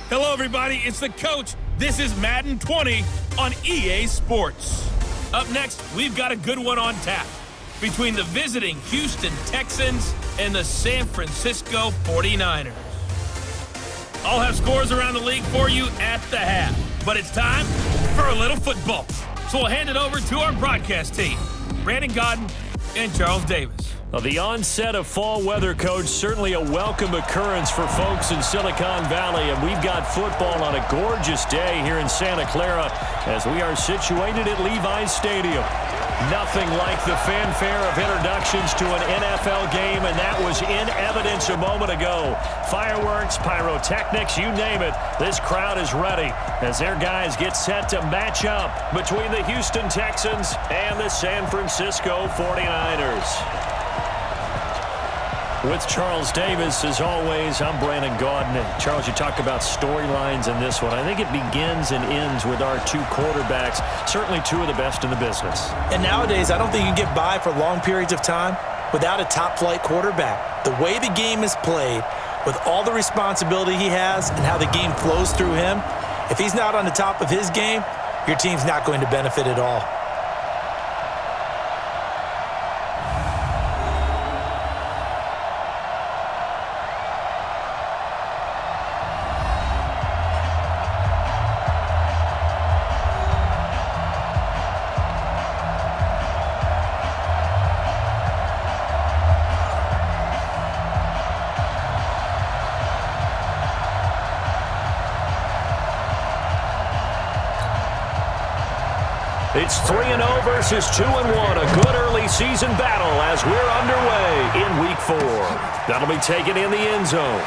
Hello, everybody. It's the coach. This is Madden 20 on EA Sports. Up next, we've got a good one on tap between the visiting Houston Texans and the San Francisco 49ers. I'll have scores around the league for you at the half, but it's time for a little football. So we'll hand it over to our broadcast team, Brandon Godden and Charles Davis. Well, the onset of fall weather, Coach, certainly a welcome occurrence for folks in Silicon Valley, and we've got football on a gorgeous day here in Santa Clara as we are situated at Levi's Stadium. Nothing like the fanfare of introductions to an NFL game, and that was in evidence a moment ago. Fireworks, pyrotechnics, you name it. This crowd is ready as their guys get set to match up between the Houston Texans and the San Francisco 49ers. With Charles Davis, as always, I'm Brandon Godden. And Charles, you talk about storylines in this one. I think it begins and ends with our two quarterbacks, certainly two of the best in the business. And nowadays, I don't think you can get by for long periods of time without a top-flight quarterback. The way the game is played, with all the responsibility he has and how the game flows through him, if he's not on the top of his game, your team's not going to benefit at all. It's 3-0 versus 2-1. A good early season battle as we're underway in Week 4. That'll be taken in the end zone.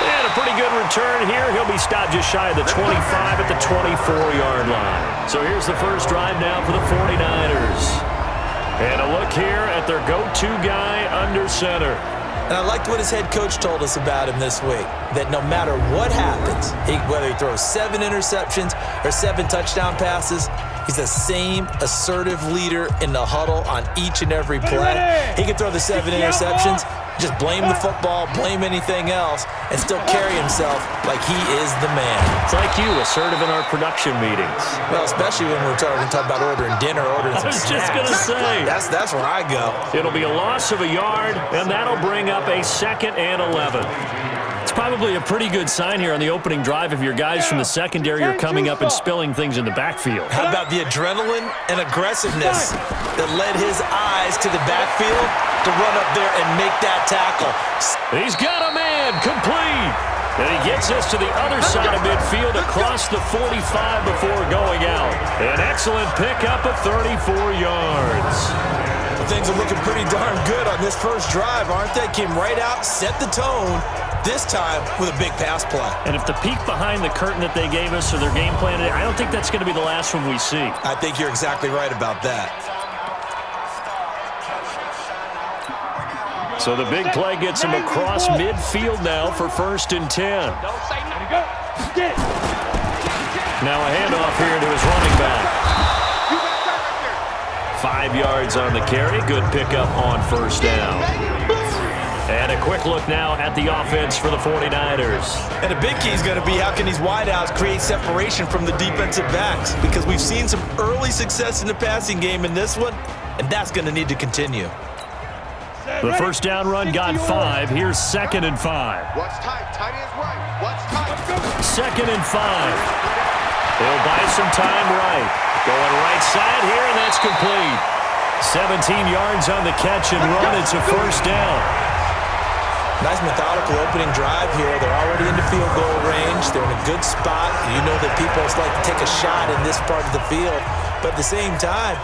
And a pretty good return here. He'll be stopped just shy of the 25 at the 24-yard line. So here's the first drive now for the 49ers. And a look here at their go-to guy under center. And I liked what his head coach told us about him this week, that no matter what happens, whether he throws 7 interceptions or 7 touchdown passes, he's the same assertive leader in the huddle on each and every play. He can throw the 7 interceptions, just blame the football, blame anything else, and still carry himself like he is the man. It's like you, assertive in our production meetings. Well, especially when we're talking about ordering dinner, ordering some snacks. I was just going to say. That's where I go. It'll be a loss of a yard, and that'll bring up a 2nd and 11. It's probably a pretty good sign here on the opening drive if your guys from the secondary are coming up and spilling things in the backfield. How about the adrenaline and aggressiveness that led his eyes to the backfield to run up there and make that tackle? He's got a man, complete. And he gets us to the other side of midfield across the 45 before going out. An excellent pickup of 34 yards. Things are looking pretty darn good on this first drive, aren't they? Came right out, set the tone, this time with a big pass play. And if the peek behind the curtain that they gave us or their game plan, I don't think that's going to be the last one we see. I think you're exactly right about that. So the big play gets him across midfield now for 1st and 10. Now a handoff here to his running back. 5 yards on the carry. Good pickup on 1st down. And a quick look now at the offense for the 49ers. And a big key is going to be how can these wideouts create separation from the defensive backs, because we've seen some early success in the passing game in this one, and that's going to need to continue. The first down run got 5. Here's 2nd and 5. What's tight? Tight is right. What's tight? 2nd and 5. They'll buy some time right. Going right side here, and that's complete. 17 yards on the catch and run. It's a 1st down. Nice methodical opening drive here. They're already into field goal range. They're in a good spot. You know that people like to take a shot in this part of the field. But at the same time,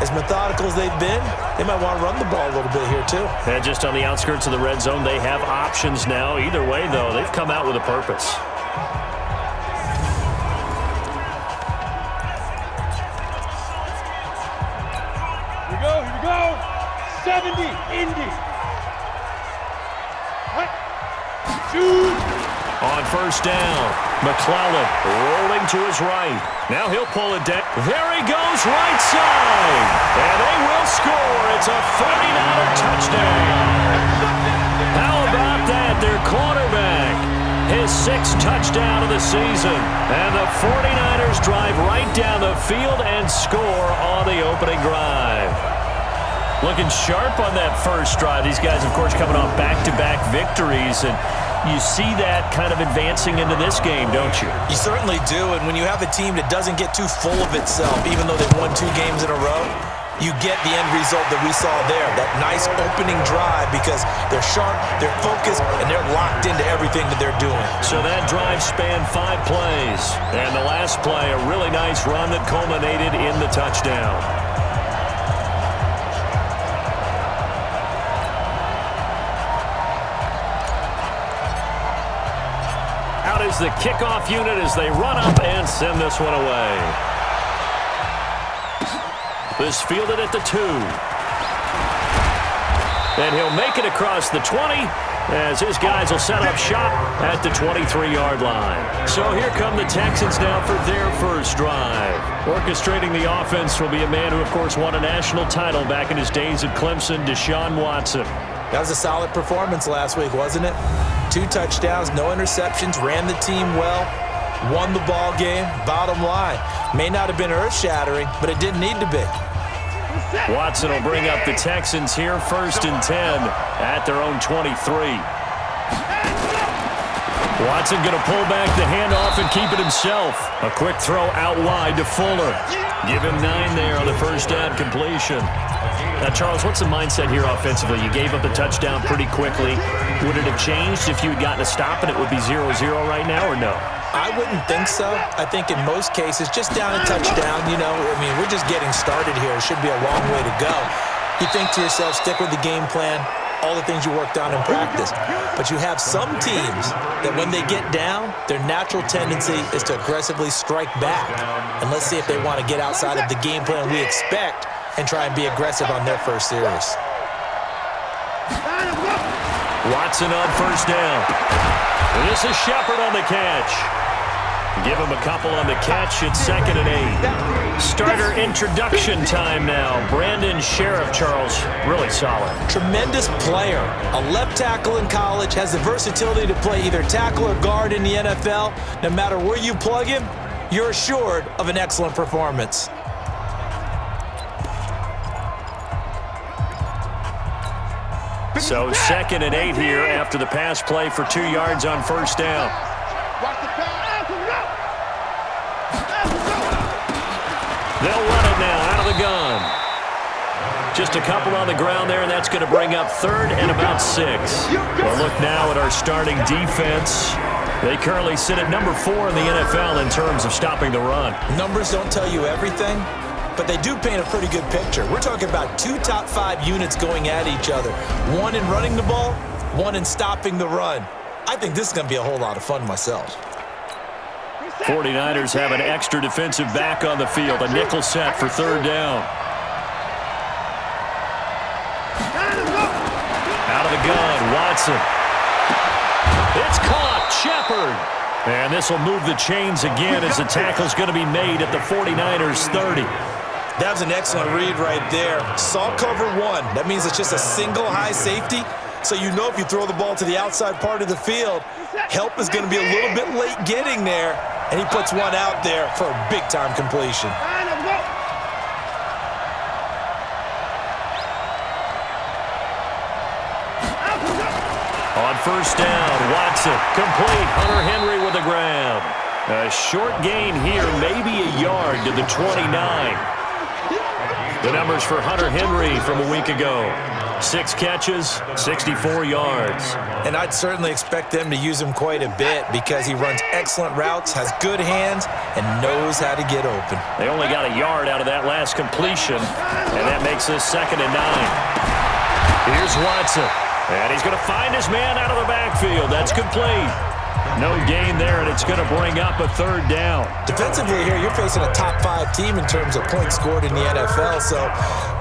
as methodical as they've been, they might want to run the ball a little bit here too. And just on the outskirts of the red zone, they have options now. Either way, though, they've come out with a purpose. Here we go. 70, Indy. Shoot. On 1st down, McClellan rolling to his right. Now he'll pull it down. There he goes, right side. And they will score. It's a 49er touchdown. How about that? Their quarterback first touchdown of the season. And the 49ers drive right down the field and score on the opening drive. Looking sharp on that first drive. These guys, of course, coming off back-to-back victories, and you see that kind of advancing into this game, don't you? You certainly do, and when you have a team that doesn't get too full of itself, even though they've won 2 games in a row, you get the end result that we saw there, that nice opening drive, because they're sharp, they're focused, and they're locked into everything that they're doing. So that drive spanned 5 plays, and the last play, a really nice run that culminated in the touchdown. Out is the kickoff unit as they run up and send this one away. This fielded at the 2. And he'll make it across the 20 as his guys will set up shop at the 23-yard line. So here come the Texans now for their first drive. Orchestrating the offense will be a man who, of course, won a national title back in his days at Clemson, Deshaun Watson. That was a solid performance last week, wasn't it? 2 touchdowns, no interceptions, ran the team well, won the ball game. Bottom line, may not have been earth-shattering, but it didn't need to be. Watson will bring up the Texans here, 1st and 10 at their own 23. Watson going to pull back the handoff and keep it himself. A quick throw out wide to Fuller. Give him 9 there on the first down completion. Now, Charles, what's the mindset here offensively? You gave up the touchdown pretty quickly. Would it have changed if you had gotten a stop and it would be 0-0 right now, or no? I wouldn't think so. I think in most cases, just down a touchdown, we're just getting started here. It should be a long way to go. You think to yourself, stick with the game plan, all the things you worked on in practice. But you have some teams that when they get down, their natural tendency is to aggressively strike back. And let's see if they want to get outside of the game plan we expect and try and be aggressive on their first series. Watson on first down. And this is Shepard on the catch. Give him a couple on the catch. It's 2nd and 8. Starter introduction time now. Brandon Sheriff, Charles, really solid. Tremendous player. A left tackle in college, has the versatility to play either tackle or guard in the NFL. No matter where you plug him, you're assured of an excellent performance. So 2nd and 8 here after the pass play for 2 yards on first down. They'll run it now out of the gun. Just a couple on the ground there, and that's going to bring up 3rd and about 6. We'll look now at our starting defense. They currently sit at number 4 in the NFL in terms of stopping the run. Numbers don't tell you everything, but they do paint a pretty good picture. We're talking about 2 top 5 units going at each other. 1 in running the ball, 1 in stopping the run. I think this is going to be a whole lot of fun myself. 49ers have an extra defensive back on the field. A nickel set for 3rd down. Out of the gun, Watson. It's caught, Shepard. And this will move the chains again as the tackle's going to be made at the 49ers 30. That was an excellent read right there. Saw cover 1. That means it's just a single high safety. So you know if you throw the ball to the outside part of the field, help is going to be a little bit late getting there. And he puts one out there for a big-time completion. On first down, Watson, complete. Hunter Henry with the grab. A short gain here, maybe a yard to the 29. The numbers for Hunter Henry from a week ago. 6 catches, 64 yards. And I'd certainly expect them to use him quite a bit because he runs excellent routes, has good hands, and knows how to get open. They only got a yard out of that last completion, and that makes this 2nd and 9. Here's Watson, and he's going to find his man out of the backfield. That's complete. No gain there, and it's going to bring up a 3rd down. Defensively here, you're facing a top 5 team in terms of points scored in the NFL, so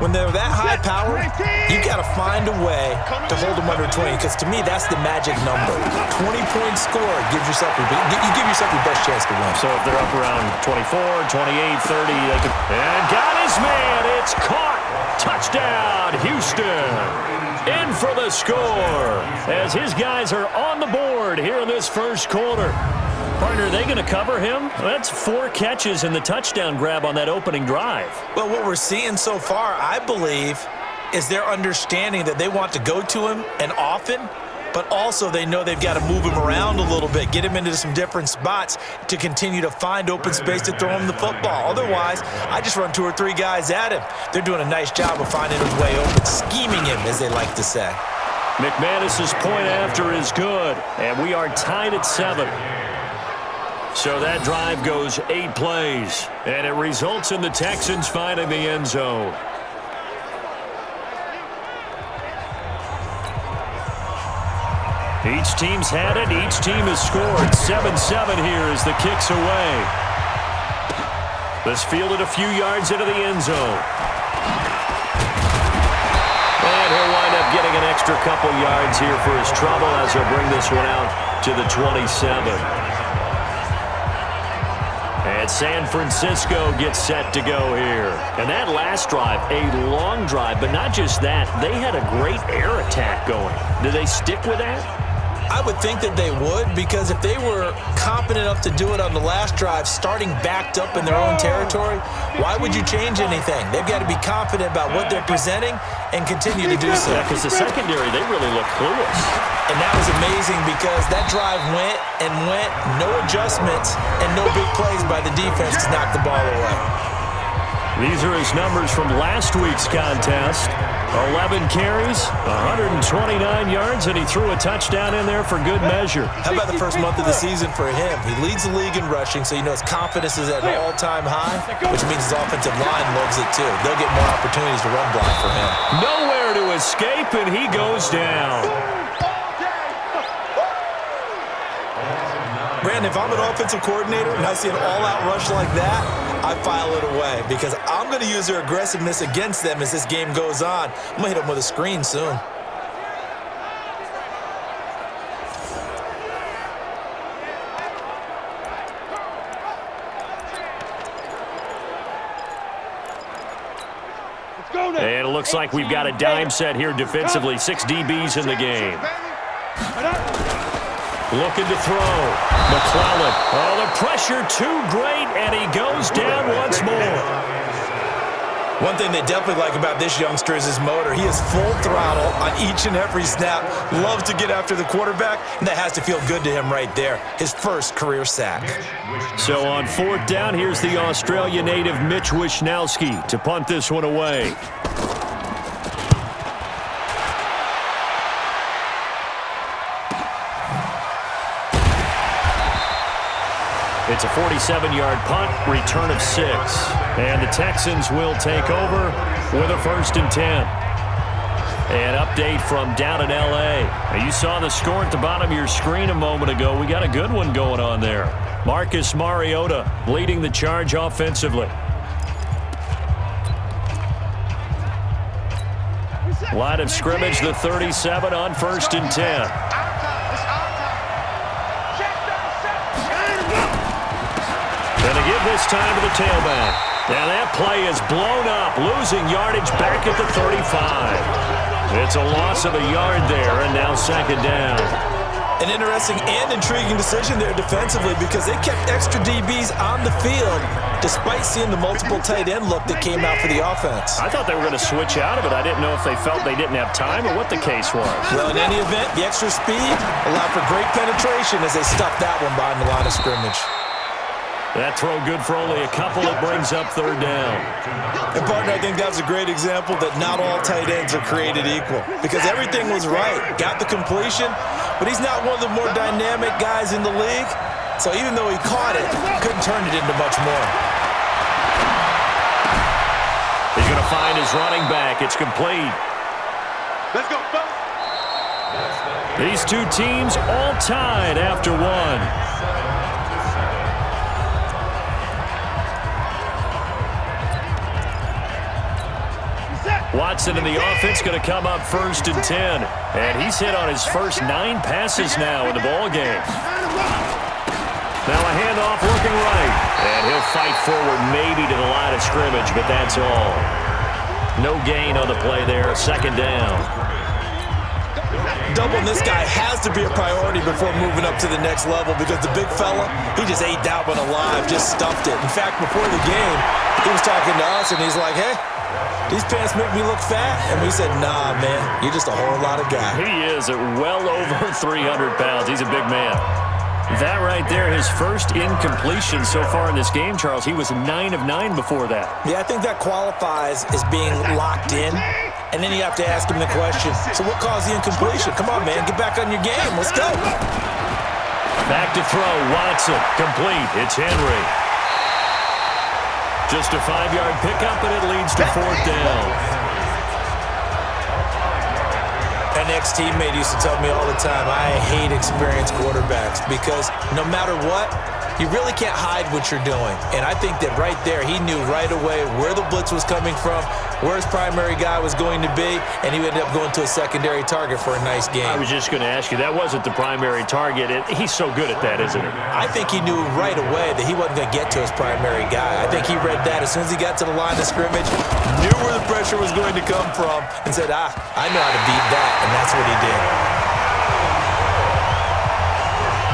when they're that high power, you got to find a way to hold them under 20, because to me, that's the magic number. 20 points scored gives yourself you give yourself your best chance to win. So if they're up around 24, 28, 30, they could... And got his man. It's caught. Touchdown, Houston. in for the score as his guys are on the board here in this first quarter. Partner, are they going to cover him? That's 4 catches and the touchdown grab on that opening drive. Well, what we're seeing so far, I believe, is their understanding that they want to go to him and often, but also they know they've got to move him around a little bit, get him into some different spots to continue to find open space to throw him the football. Otherwise, I just run 2 or 3 guys at him. They're doing a nice job of finding his way open, scheming him, as they like to say. McManus's point after is good, and we are tied at 7. So that drive goes 8 plays, and it results in the Texans finding the end zone. Each team's had it. Each team has scored. 7-7 here as the kick's away. This fielded a few yards into the end zone. And he'll wind up getting an extra couple yards here for his trouble as he'll bring this one out to the 27. And San Francisco gets set to go here. And that last drive, a long drive, but not just that. They had a great air attack going. Do they stick with that? I would think that they would, because if they were confident enough to do it on the last drive, starting backed up in their own territory, why would you change anything? They've got to be confident about what they're presenting and continue to do so. Yeah, because the secondary, they really look clueless. And that was amazing because that drive went and went, no adjustments, and no big plays by the defense to knock the ball away. These are his numbers from last week's contest. 11 carries, 129 yards, and he threw a touchdown in there for good measure. How about the first month of the season for him? He leads the league in rushing, so you know his confidence is at an all-time high, which means his offensive line loves it too. They'll get more opportunities to run block for him. Nowhere to escape, and he goes down. Brandon, if I'm an offensive coordinator and I see an all-out rush like that, I file it away because I'm going to use their aggressiveness against them as this game goes on. I'm going to hit them with a screen soon. Let's go now. And it looks like we've got a dime set here defensively. 6 DBs in the game. Looking to throw. McClellan. Oh, the pressure too great, and he goes down once more. One thing they definitely like about this youngster is his motor. He is full throttle on each and every snap. Loves to get after the quarterback, and that has to feel good to him right there. His first career sack. So on 4th down, here's the Australia native Mitch Wishnowsky to punt this one away. It's a 47-yard punt, return of 6. And the Texans will take over with a 1st and 10. An update from down in L.A. Now, you saw the score at the bottom of your screen a moment ago. We got a good one going on there. Marcus Mariota leading the charge offensively. Line of scrimmage, the 37 on 1st and 10. And to give this time to the tailback. Now that play is blown up, losing yardage back at the 35. It's a loss of a yard there, and now 2nd down. An interesting and intriguing decision there defensively because they kept extra DBs on the field despite seeing the multiple tight end look that came out for the offense. I thought they were going to switch out of it. I didn't know if they felt they didn't have time or what the case was. Well, in any event, the extra speed allowed for great penetration as they stuffed that one behind the line of scrimmage. That throw good for only a couple. It brings up 3rd down. And, partner, I think that was a great example that not all tight ends are created equal because everything was right. Got the completion, but he's not one of the more dynamic guys in the league. So even though he caught it, couldn't turn it into much more. He's going to find his running back. It's complete. Let's go, Bo. These two teams all tied after 1. Watson in the offense going to come up 1st and 10. And he's hit on his first 9 passes now in the ball game. Now a handoff looking right. And he'll fight forward maybe to the line of scrimmage, but that's all. No gain on the play there, 2nd down. doubling this guy has to be a priority before moving up to the next level because the big fella, he just ate that one alive, just stuffed it. In fact, before the game, he was talking to us, and he's like, hey, these pants make me look fat. And we said, nah, man, you're just a whole lot of guy. He is at well over 300 pounds. He's a big man. That right there, his first incompletion so far in this game, Charles. He was 9 of 9 before that. Yeah, I think that qualifies as being locked in. And then you have to ask him the question, so what caused the incompletion? Come on, man, get back on your game. Let's go. Back to throw. Watson. Complete. It's Henry. Just a 5-yard pickup, and it leads to 4th down. An ex-teammate used to tell me all the time, I hate experienced quarterbacks because no matter what, you really can't hide what you're doing. And I think that right there, he knew right away where the blitz was coming from, where his primary guy was going to be, and he ended up going to a secondary target for a nice game. I was just going to ask you, that wasn't the primary target. He's so good at that, isn't he? I think he knew right away that he wasn't going to get to his primary guy. I think he read that as soon as he got to the line of scrimmage, knew where the pressure was going to come from, and said, I know how to beat that, and that's what he did.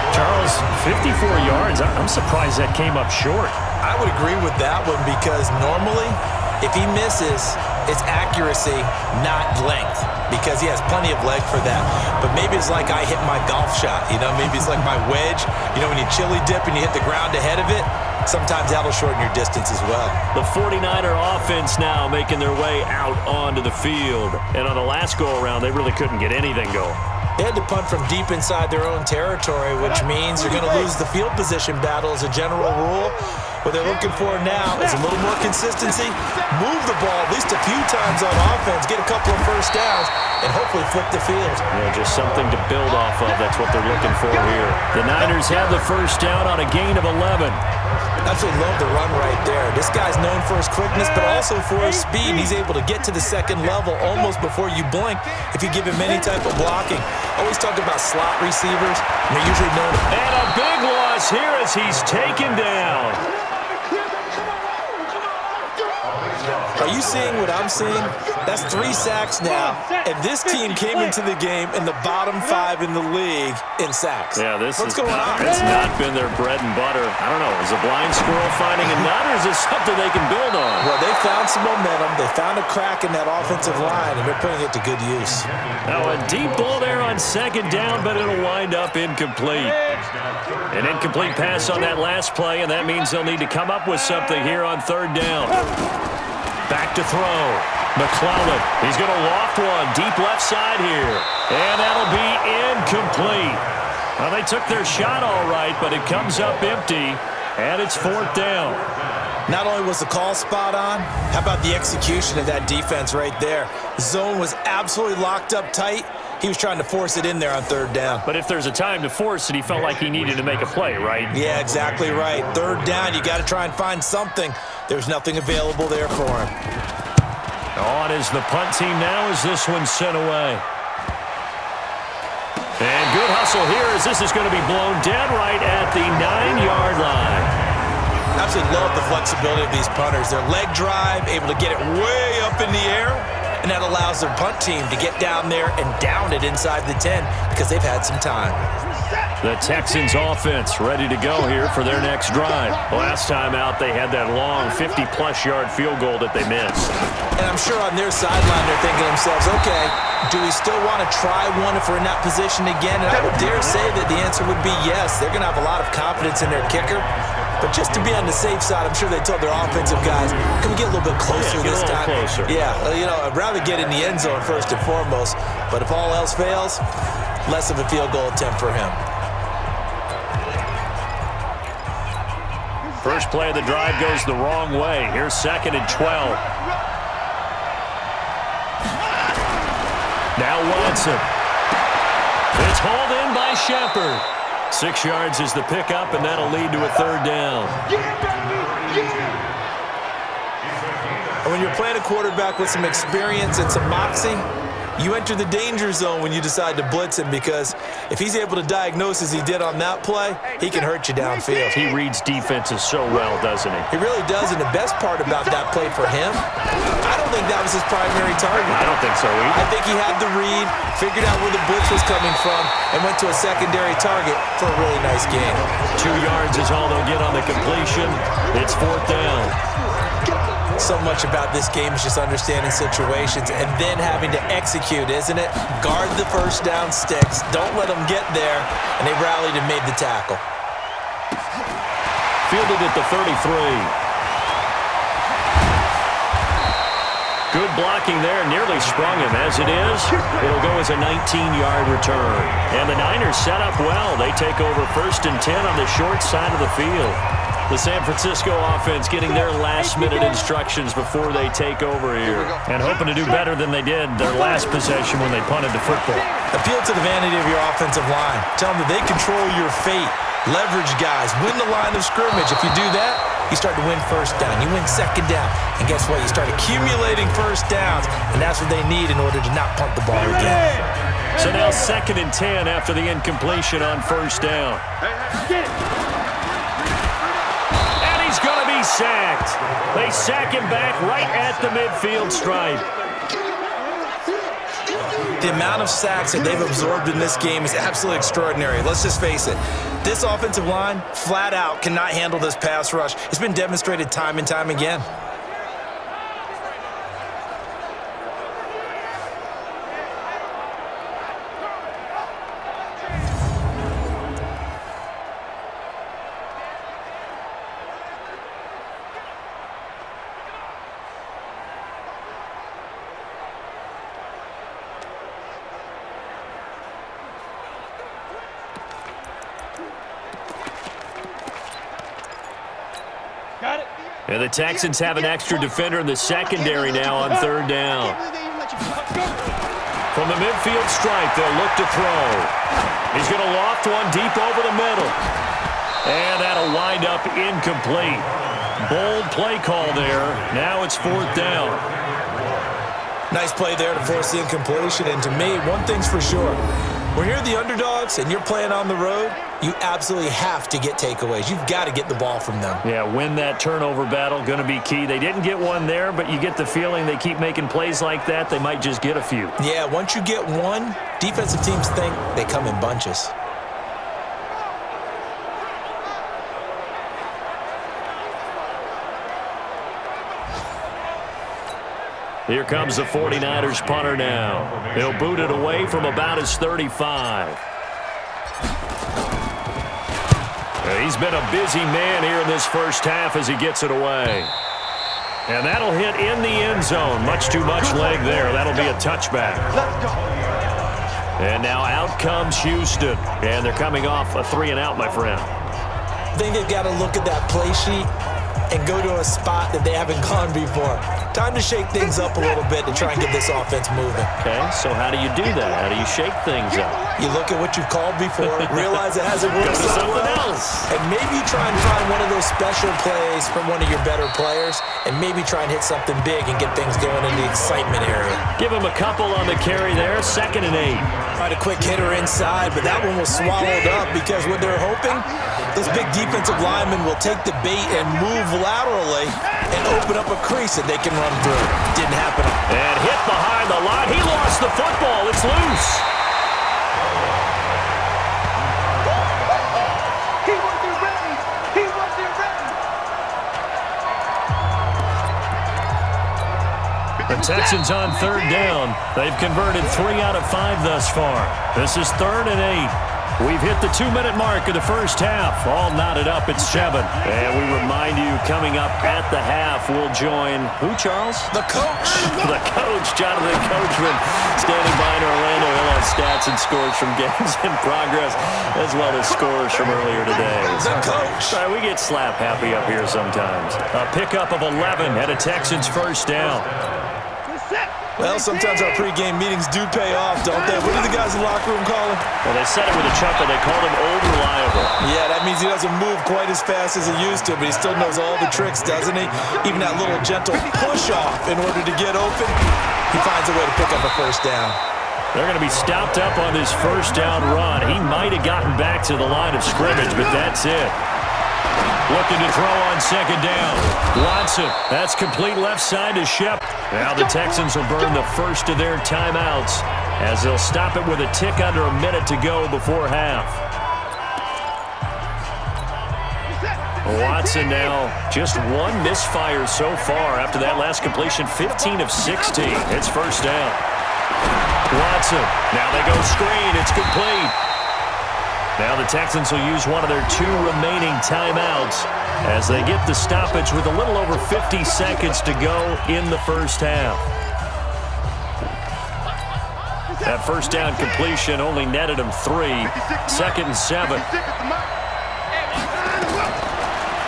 Charles, 54 yards. I'm surprised that came up short. I would agree with that one because normally, if he misses, it's accuracy, not length, because he has plenty of leg for that. But maybe it's like I hit my golf shot, maybe it's like my wedge. When you chili dip and you hit the ground ahead of it, sometimes that'll shorten your distance as well. The 49er offense now making their way out onto the field. And on the last go-around, they really couldn't get anything going. They had to punt from deep inside their own territory, which means you're going to lose the field position battle as a general rule. What they're looking for now is a little more consistency, move the ball at least a few times on offense, get a couple of first downs, and hopefully flip the field. Yeah, just something to build off of. That's what they're looking for here. The Niners have the first down on a gain of 11. Absolutely love the run right there. This guy's known for his quickness, but also for his speed. He's able to get to the second level almost before you blink if you give him any type of blocking. Always talk about slot receivers, and they're usually known. And a big loss here as he's taken down. Are you seeing what I'm seeing? That's 3 sacks now, and this team came into the game in the bottom 5 in the league in sacks. Yeah, What's going on? It's not been their bread and butter. I don't know. Is a blind squirrel finding a nut, or is this something they can build on? Well, they found some momentum. They found a crack in that offensive line, and they're putting it to good use. Now a deep ball there on 2nd down, but it'll wind up incomplete. An incomplete pass on that last play, and that means they'll need to come up with something here on 3rd down. Back to throw. McClellan. He's going to loft one deep left side here. And that'll be incomplete. Well, they took their shot all right, but it comes up empty, and it's 4th down. Not only was the call spot on, how about the execution of that defense right there? Zone was absolutely locked up tight. He was trying to force it in there on 3rd down. But if there's a time to force it, he felt like he needed to make a play, right? Yeah, exactly right. 3rd down, you got to try and find something. There's nothing available there for him. On is the punt team now as this one's sent away. And good hustle here as this is going to be blown dead right at the 9-yard line. Absolutely love the flexibility of these punters. Their leg drive, able to get it way up in the air, and that allows their punt team to get down there and down it inside the 10 because they've had some time. The Texans offense ready to go here for their next drive. Last time out, they had that long 50-plus yard field goal that they missed. And I'm sure on their sideline they're thinking to themselves, okay, do we still want to try one if we're in that position again? And I would dare say that the answer would be yes. They're going to have a lot of confidence in their kicker. But just to be on the safe side, I'm sure they told their offensive guys, can we get a little bit closer this time? Closer. Yeah, I'd rather get in the end zone first and foremost. But if all else fails, less of a field goal attempt for him. First play of the drive goes the wrong way. Here's 2nd and 12. Now Watson. It's hauled in by Shepard. 6 yards is the pickup, and that'll lead to a 3rd down. And when you're playing a quarterback with some experience and some moxie, You enter the danger zone when you decide to blitz him, because if he's able to diagnose as he did on that play, he can hurt you downfield. He reads defenses so well, doesn't he? He really does, and the best part about that play for him, I don't think that was his primary target. I don't think so either. I think he had the read, figured out where the blitz was coming from, and went to a secondary target for a really nice gain. 2 yards is all they'll get on the completion. It's 4th down. So much about this game is just understanding situations and then having to execute, isn't it? Guard the first down sticks. Don't let them get there. And they rallied and made the tackle. Fielded at the 33. Good blocking there. Nearly sprung him. As it is, it'll go as a 19-yard return. And the Niners set up well. They take over 1st and 10 on the short side of the field. The San Francisco offense getting their last-minute instructions before they take over here. And hoping to do better than they did their last possession when they punted the football. Appeal to the vanity of your offensive line. Tell them that they control your fate. Leverage guys. Win the line of scrimmage. If you do that, you start to win first down. You win second down. And guess what? You start accumulating first downs. And that's what they need in order to not punt the ball again. So now 2nd and 10 after the incompletion on 1st down. He's going to be sacked. They sack him back right at the midfield stripe. The amount of sacks that they've absorbed in this game is absolutely extraordinary. Let's just face it. This offensive line, flat out, cannot handle this pass rush. It's been demonstrated time and time again. And the Texans have an extra defender in the secondary now on 3rd down. From the midfield stripe, they'll look to throw. He's going to loft one deep over the middle. And that'll wind up incomplete. Bold play call there. Now it's 4th down. Nice play there to force the incompletion. And to me, one thing's for sure. When you're the underdogs and you're playing on the road, you absolutely have to get takeaways. You've got to get the ball from them. Yeah, win that turnover battle, going to be key. They didn't get one there, but you get the feeling they keep making plays like that, they might just get a few. Yeah, once you get one, defensive teams think they come in bunches. Here comes the 49ers punter now. He'll boot it away from about his 35. He's been a busy man here in this first half as he gets it away. And that'll hit in the end zone. Much too much leg there. That'll be a touchback. And now out comes Houston. And they're coming off a 3-and-out, my friend. I think they've got to look at that play sheet and go to a spot that they haven't gone before. Time to shake things up a little bit to try and get this offense moving. Okay, so how do you do that? How do you shake things up? You look at what you've called before, realize it hasn't worked Go to so something well, else. and maybe try and find one of those special plays from one of your better players, and maybe try and hit something big and get things going in the excitement area. Give him a couple on the carry there. 2nd and 8. Tried a quick hitter inside, but that one was swallowed up because what they're hoping, this big defensive lineman will take the bait and move laterally and open up a crease that they can run through. Didn't happen. And hit behind the line. He lost the football. It's loose. He wasn't ready. He wasn't ready. The Texans on 3rd down. They've converted 3 out of 5 thus far. This is 3rd and 8. We've hit the 2-minute mark of the first half. All knotted up at 7. And we remind you, coming up at the half, we'll join who, Charles? The coach. The coach, Jonathan Coachman, standing by in Orlando. He'll have stats and scores from games in progress, as well as scores from earlier today. The coach. Sorry, we get slap happy up here sometimes. A pickup of 11 at a Texans first down. Well, sometimes our pregame meetings do pay off, don't they? What do the guys in the locker room call him? Well, they said it with a chuckle. They called him old reliable. Yeah, that means he doesn't move quite as fast as he used to, but he still knows all the tricks, doesn't he? Even that little gentle push-off in order to get open. he finds a way to pick up a first down. They're going to be stopped up on this first down run. He might have gotten back to the line of scrimmage, but that's it. Looking to throw on second down. Watson, that's complete left side to Shep. Now the Texans will burn the first of their timeouts as they'll stop it with a tick under a minute to go before half. Watson now just one misfire so far after that last completion, 15 of 16. It's first down. Watson, now they go screen, it's complete. Now the Texans will use one of their 2 remaining timeouts as they get the stoppage with a little over 50 seconds to go in the first half. That first down completion only netted him 3. 2nd and 7.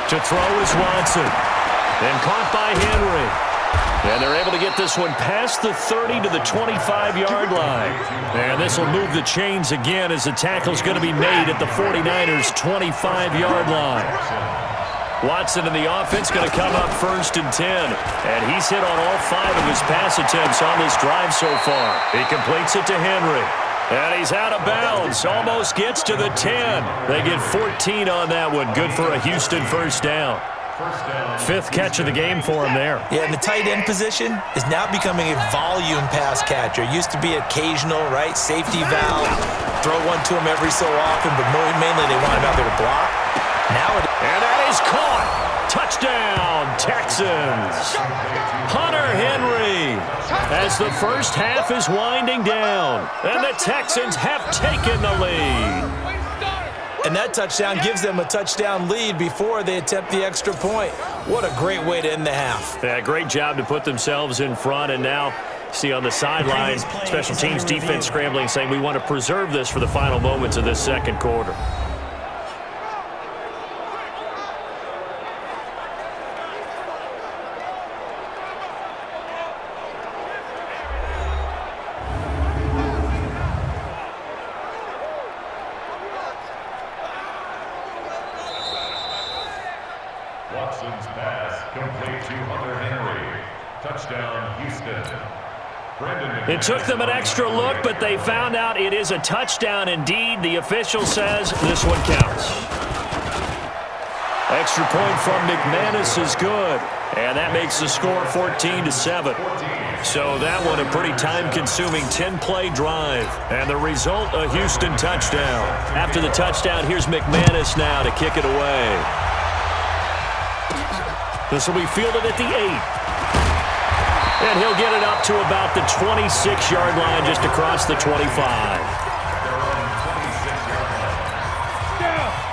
To throw is Watson. And caught by Henry. And they're able to get this one past the 30 to the 25-yard line. And this will move the chains again as the tackle's going to be made at the 49ers' 25-yard line. Watson in the offense going to come up 1st and 10. And he's hit on all 5 of his pass attempts on this drive so far. He completes it to Henry. And he's out of bounds. Almost gets to the 10. They get 14 on that one. Good for a Houston first down. 5th catch of the game for him there. Yeah, and the tight end position is now becoming a volume pass catcher. Used to be occasional, right? Safety valve. Throw one to him every so often, but mainly they want him out there to block. Now and that is caught. Touchdown, Texans. Hunter Henry as the first half is winding down. And the Texans have taken the lead. And that touchdown gives them a touchdown lead before they attempt the extra point. What a great way to end the half. Yeah, great job to put themselves in front. And now, see on the sideline, special teams defense scrambling, saying we want to preserve this for the final moments of this second quarter. Watson's pass complete to Hunter Henry. Touchdown, Houston. It took them an extra look, but they found out it is a touchdown indeed. The official says this one counts. Extra point from McManus is good, and that makes the score 14-7. So that one a pretty time-consuming 10-play drive, and the result a Houston touchdown. After the touchdown, here's McManus now to kick it away. This will be fielded at the 8. And he'll get it up to about the 26-yard line, just across the 25.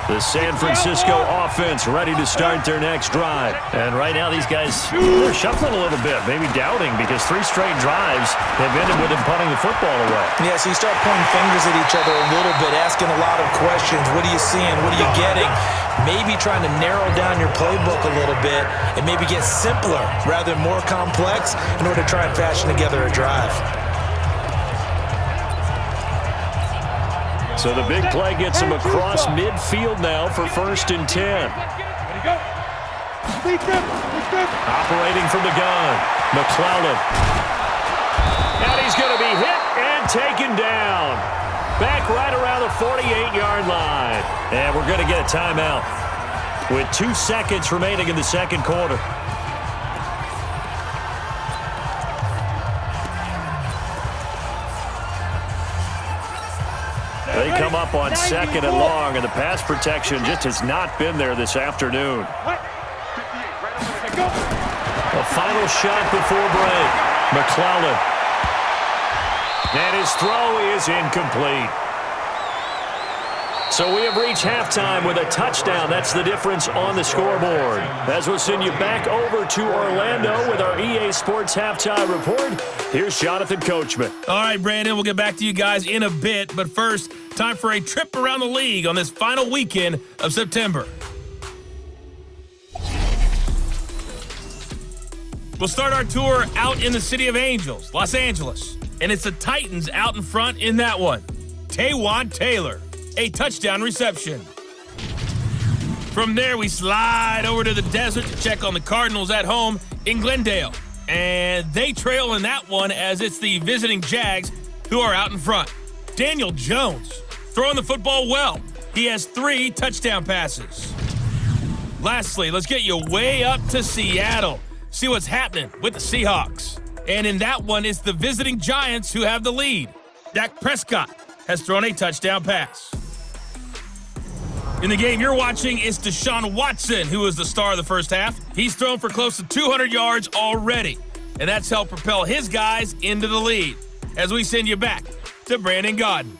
The San Francisco offense ready to start their next drive. And right now these guys, they're shuffling a little bit, maybe doubting, because 3 straight drives have ended with them punting the football away. Yeah, so you start pointing fingers at each other a little bit, asking a lot of questions. What are you seeing? What are you getting? Maybe trying to narrow down your playbook a little bit and maybe get simpler rather than more complex in order to try and fashion together a drive. So the big play gets him across midfield now for 1st and 10. Operating from the gun, McClellan. And he's going to be hit and taken down. Back right around the 48-yard line. And we're going to get a timeout with 2 seconds remaining in the second quarter. They come up on 2nd and long, and the pass protection just has not been there this afternoon. A final shot before break. McClellan. And his throw is incomplete. So we have reached halftime with a touchdown. That's the difference on the scoreboard. As we'll send you back over to Orlando with our EA Sports Halftime Report, here's Jonathan Coachman. All right, Brandon, we'll get back to you guys in a bit. But first, time for a trip around the league on this final weekend of September. We'll start our tour out in the City of Angels, Los Angeles. And it's the Titans out in front in that one. Taywan Taylor, a touchdown reception. From there, we slide over to the desert to check on the Cardinals at home in Glendale. And they trail in that one as it's the visiting Jags who are out in front. Daniel Jones throwing the football well. He has 3 touchdown passes. Lastly, let's get you way up to Seattle. See what's happening with the Seahawks. And in that one, it's the visiting Giants who have the lead. Dak Prescott has thrown a touchdown pass. In the game you're watching is Deshaun Watson, who is the star of the first half. He's thrown for close to 200 yards already, and that's helped propel his guys into the lead. As we send you back to Brandon Gaudin.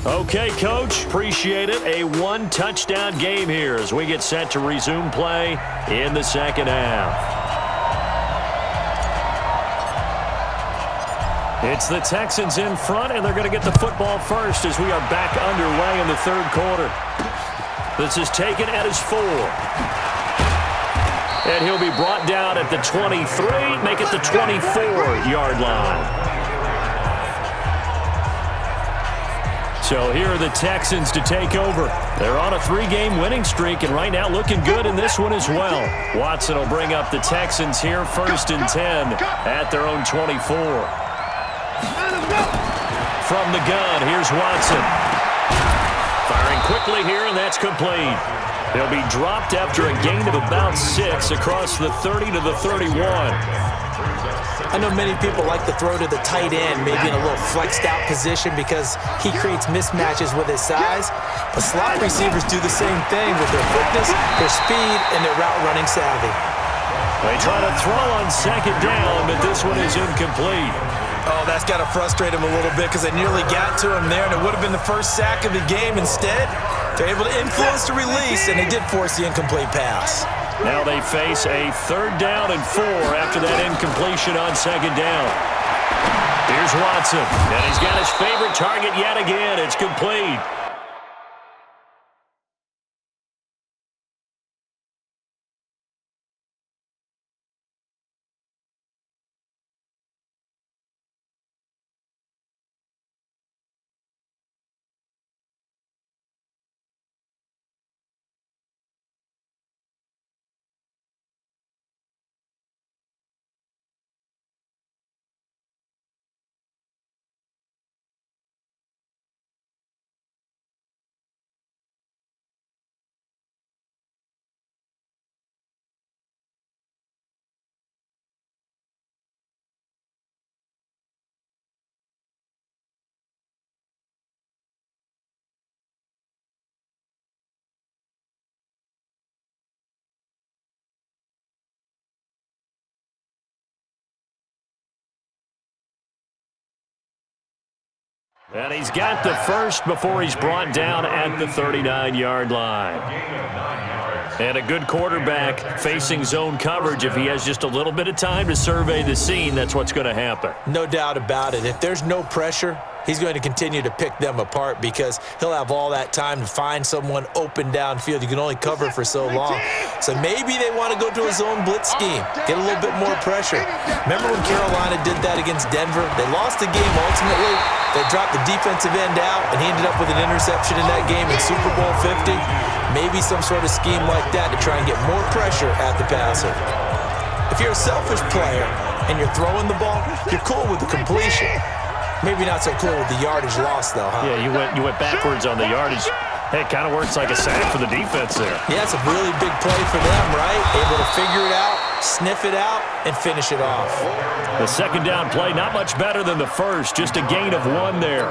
Okay, Coach, appreciate it. A 1-touchdown game here as we get set to resume play in the second half. It's the Texans in front, and they're going to get the football first as we are back underway in the third quarter. This is taken at his 4. And he'll be brought down at the 23, make it the 24-yard line. So here are the Texans to take over. They're on a 3-game winning streak, and right now looking good in this one as well. Watson will bring up the Texans here, 1st and 10 at their own 24. From the gun, here's Watson. Firing quickly here, and that's complete. They'll be dropped after a gain of about 6 across the 30 to the 31. I know many people like to throw to the tight end, maybe in a little flexed out position because he creates mismatches with his size. But slot receivers do the same thing with their quickness, their speed, and their route running savvy. They try to throw on 2nd down, but this one is incomplete. Oh, that's got to frustrate him a little bit because they nearly got to him there, and it would have been the first sack of the game. Instead, they're able to influence the release, and they did force the incomplete pass. Now they face a 3rd down and 4 after that incompletion on 2nd down. Here's Watson, and he's got his favorite target yet again. It's complete. And he's got the first before he's brought down at the 39-yard line. And a good quarterback facing zone coverage. If he has just a little bit of time to survey the scene, that's what's going to happen. No doubt about it. If there's no pressure, he's going to continue to pick them apart because he'll have all that time to find someone open downfield. You can only cover for so long. So maybe they want to go to a zone blitz scheme, get a little bit more pressure. Remember when Carolina did that against Denver? They lost the game ultimately. They dropped the defensive end out, and he ended up with an interception in that game in Super Bowl 50. Maybe some sort of scheme like that to try and get more pressure at the passer. If you're a selfish player and you're throwing the ball, you're cool with the completion. Maybe not so cool with the yardage loss, though, huh? Yeah, you went backwards on the yardage. Hey, it kind of works like a sack for the defense there. Yeah, it's a really big play for them, right? Able to figure it out, sniff it out, and finish it off. The 2nd down play, not much better than the first, just a gain of 1 there.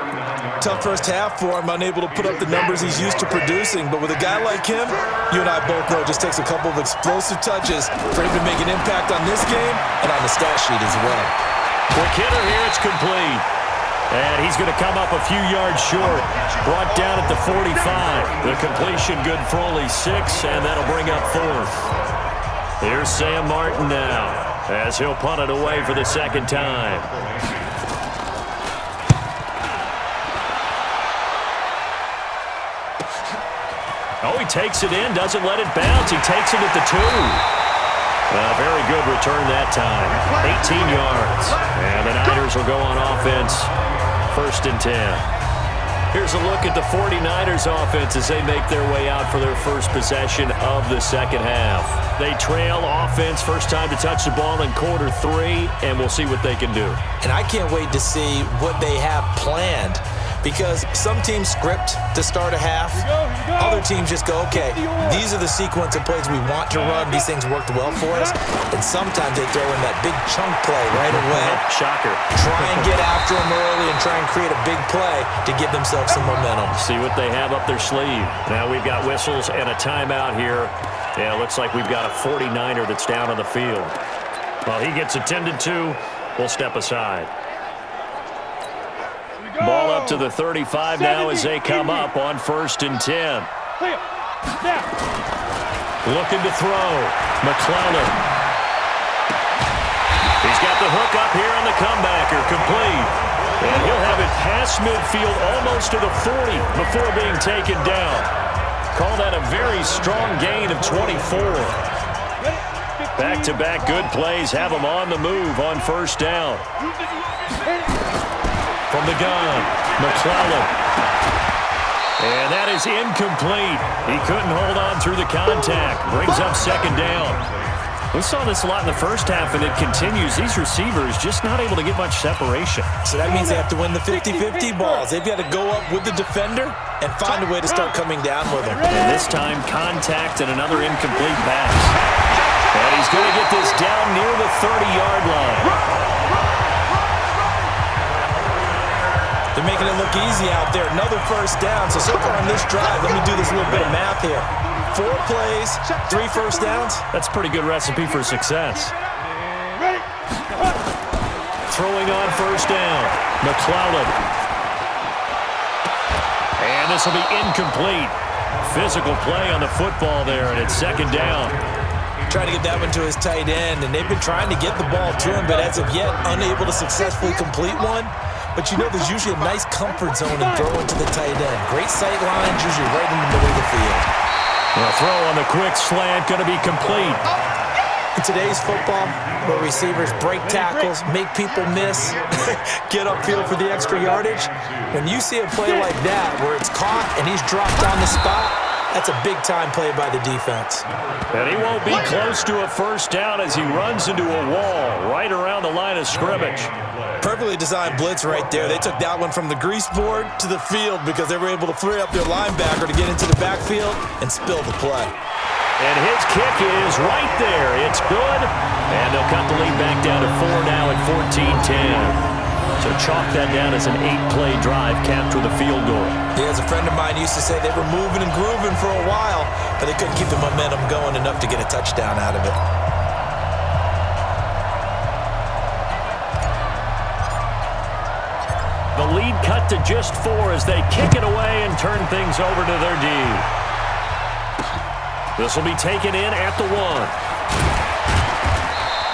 Tough first half for him, unable to put up the numbers he's used to producing. But with a guy like him, you and I both know it just takes a couple of explosive touches for him to make an impact on this game and on the stat sheet as well. Quick hitter here, it's complete. And he's going to come up a few yards short. Brought down at the 45. The completion good for only 6, and that'll bring up 4th. Here's Sam Martin now as he'll punt it away for the 2nd time. Oh, he takes it in, doesn't let it bounce. He takes it at the 2. A very good return that time. 18 yards. And the Niners will go on offense. 1st and 10. Here's a look at the 49ers offense as they make their way out for their first possession of the second half. They trail offense first time to touch the ball in quarter 3, and we'll see what they can do. And I can't wait to see what they have planned, because some teams script to start a half. Other teams just go, okay, these are the sequence of plays we want to run. These things worked well for us. And sometimes they throw in that big chunk play right away. Shocker. Try and get after them early and try and create a big play to give themselves some momentum. See what they have up their sleeve. Now we've got whistles and a timeout here. Yeah, it looks like we've got a 49er that's down on the field. Well, he gets attended to. We'll step aside. Ball up to the 35 now as they come up on 1st and 10. Looking to throw. McClellan. He's got the hook up here on the comebacker. Complete. And he'll have it past midfield almost to the 40 before being taken down. Call that a very strong gain of 24. Back-to-back good plays have him on the move on 1st down. From the gun, McClellan. And that is incomplete. He couldn't hold on through the contact. Brings up 2nd down. We saw this a lot in the first half, and it continues. These receivers just not able to get much separation. So that means they have to win the 50-50 balls. They've got to go up with the defender and find a way to start coming down with them. And this time, contact and another incomplete pass. And he's going to get this down near the 30-yard line. They're making it look easy out there. Another 1st down. So far on this drive, let me do this little bit of math here. 4 plays, 3 1st downs. That's a pretty good recipe for success. Throwing on 1st down. McClellan. And this will be incomplete. Physical play on the football there, and it's 2nd down. Trying to get that one to his tight end, and they've been trying to get the ball to him, but as of yet, unable to successfully complete one. But you know there's usually a nice comfort zone in throwing to the tight end. Great sight lines, usually right in the middle of the field. The throw on the quick slant going to be complete. In today's football, where receivers break tackles, make people miss, get upfield for the extra yardage, when you see a play like that where it's caught and he's dropped on the spot, that's a big-time play by the defense. And he won't be close to a 1st down as he runs into a wall right around the line of scrimmage. Perfectly designed blitz right there. They took that one from the grease board to the field because they were able to free up their linebacker to get into the backfield and spill the play. And his kick is right there. It's good. And they'll cut the lead back down to 4 now at 14-10. So chalk that down as an 8-play drive capped with a field goal. Yeah, as a friend of mine used to say, they were moving and grooving for a while, but they couldn't keep the momentum going enough to get a touchdown out of it. The lead cut to just 4 as they kick it away and turn things over to their D. This will be taken in at the 1.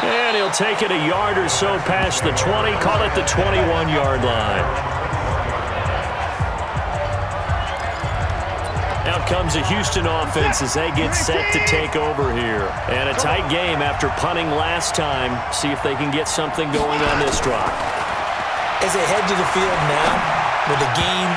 And he'll take it a yard or so past the 20, call it the 21-yard line. Out comes the Houston offense as they get set to take over here. And a tight game after punting last time. See if they can get something going on this drive. As they head to the field now, with the game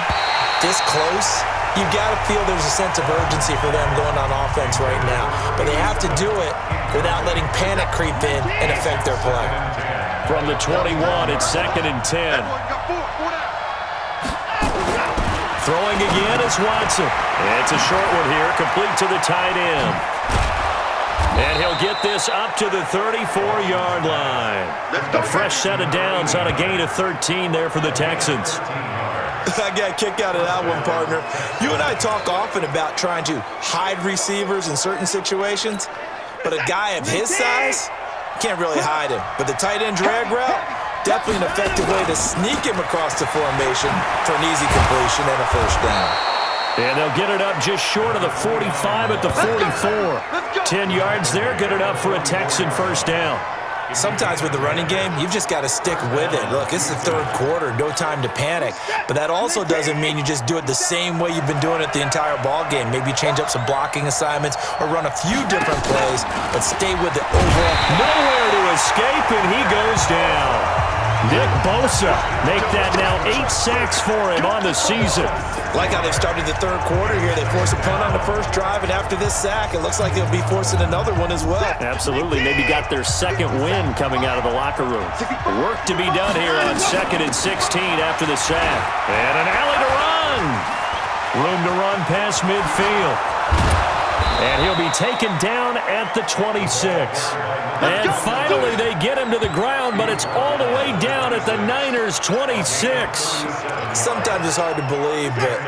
this close, you've got to feel there's a sense of urgency for them going on offense right now. But they have to do it without letting panic creep in and affect their play. From the 21, it's 2nd and 10. Throwing again is Watson. It's a short one here, complete to the tight end. And he'll get this up to the 34-yard line. A fresh set of downs on a gain of 13 there for the Texans. I got a kick out of that one, partner. You and I talk often about trying to hide receivers in certain situations, but a guy of his size can't really hide him. But the tight end drag route, definitely an effective way to sneak him across the formation for an easy completion and a 1st down. And they'll get it up just short of the 45 at the 44. 10 yards there, good enough for a Texan 1st down. Sometimes with the running game, you've just got to stick with it. Look, it's the 3rd quarter, no time to panic. But that also doesn't mean you just do it the same way you've been doing it the entire ball game. Maybe change up some blocking assignments or run a few different plays, but stay with the overall. Nowhere to escape, and he goes down. Nick Bosa make that now 8 sacks for him on the season. Like how they've started the third quarter here. They force a punt on the first drive, and after this sack, it looks like they'll be forcing another one as well. Absolutely. Maybe got their second win coming out of the locker room. Work to be done here on 2nd and 16 after the sack. And an alley to run. Room to run past midfield. And he'll be taken down at the 26. And finally they get him to the ground, but it's all the way down at the Niners' 26. Sometimes it's hard to believe, but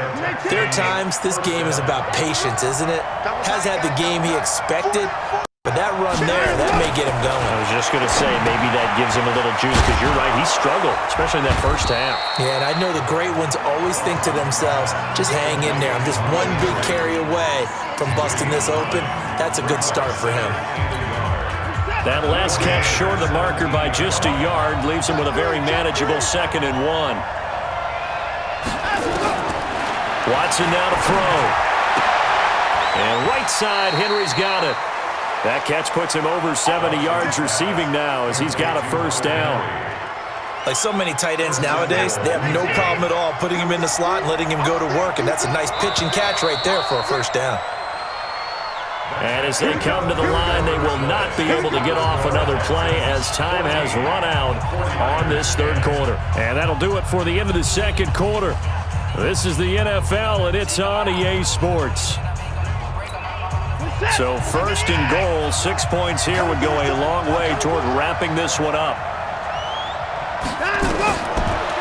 there are times this game is about patience, isn't it? Has had the game he expected, but that run there, that may get him going. I was just going to say, maybe that gives him a little juice, because you're right, he struggled, especially in that first half. Yeah, and I know the great ones always think to themselves, just hang in there. I'm just one big carry away from busting this open. That's a good start for him. That last catch short of the marker by just a yard leaves him with a very manageable 2nd and 1. Watson now to throw. And right side, Henry's got it. That catch puts him over 70 yards receiving now as he's got a first down. Like so many tight ends nowadays, they have no problem at all putting him in the slot and letting him go to work, and that's a nice pitch and catch right there for a first down. And as they come to the line, they will not be able to get off another play as time has run out on this third quarter. And that'll do it for the end of the second quarter. This is the NFL, and it's on EA Sports. So 1st and goal, 6 points here would go a long way toward wrapping this one up.